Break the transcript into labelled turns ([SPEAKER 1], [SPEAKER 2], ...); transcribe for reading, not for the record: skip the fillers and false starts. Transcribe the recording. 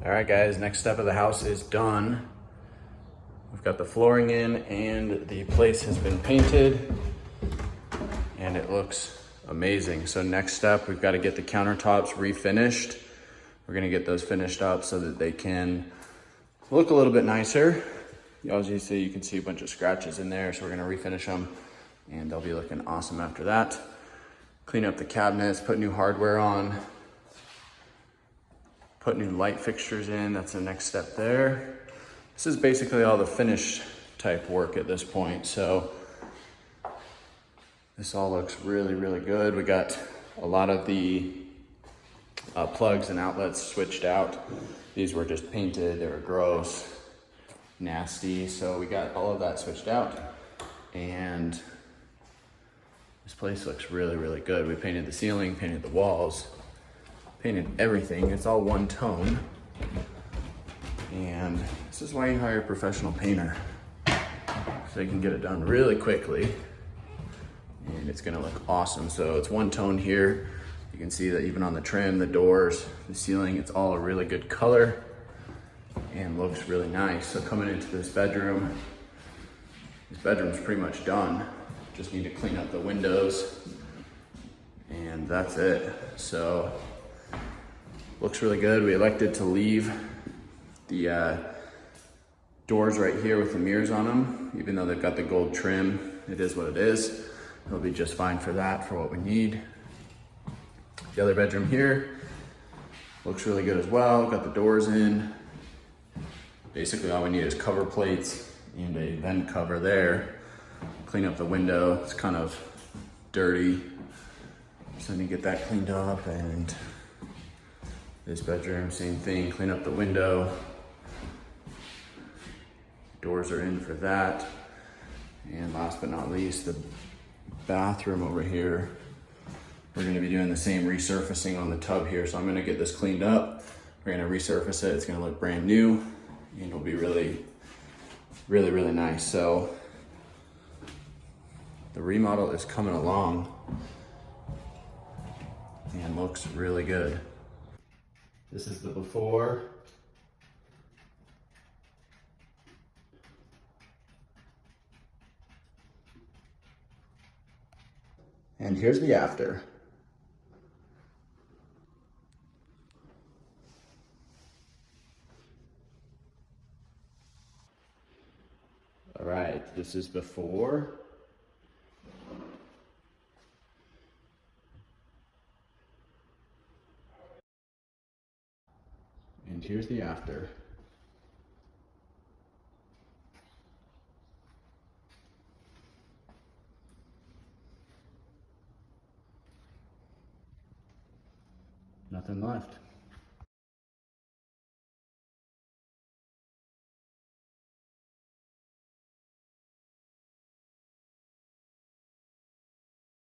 [SPEAKER 1] All right, guys, next step of the house is done. We've got the flooring in and the place has been painted and it looks amazing. So next step, we've got to get the countertops refinished. We're gonna get those finished up so that they can look a little bit nicer. As you see, you can see a bunch of scratches in there, so we're gonna refinish them and they'll be looking awesome after that. Clean up the cabinets, put new hardware on, put new light fixtures in. That's the next step there. This is basically all the finish type work at this point. So this all looks really, really good. We got a lot of the plugs and outlets switched out. These were just painted, they were gross, nasty. So we got all of that switched out and this place looks really, really good. We painted the ceiling, painted the walls, painted everything. It's all one tone. And this is why you hire a professional painter. So you can get it done really quickly and it's gonna look awesome. So it's one tone here. You can see that even on the trim, the doors, the ceiling, it's all a really good color and looks really nice. So coming into this bedroom's pretty much done. Just need to clean up the windows and that's it. So looks really good. We elected to leave the doors right here with the mirrors on them. Even though they've got the gold trim, it is what it is. It'll be just fine for that, for what we need. The other bedroom here looks really good as well. Got the doors in. Basically all we need is cover plates and a vent cover there. Clean up the window, it's kind of dirty. So I need to get that cleaned up. And this bedroom, same thing, clean up the window. Doors are in for that. And last but not least, the bathroom over here. We're gonna be doing the same resurfacing on the tub here. So I'm gonna get this cleaned up. We're gonna resurface it. It's gonna look brand new and it'll be really, really, really nice. So the remodel is coming along and looks really good. This is the before. And here's the after. All right, this is before. And here's the after. Nothing left.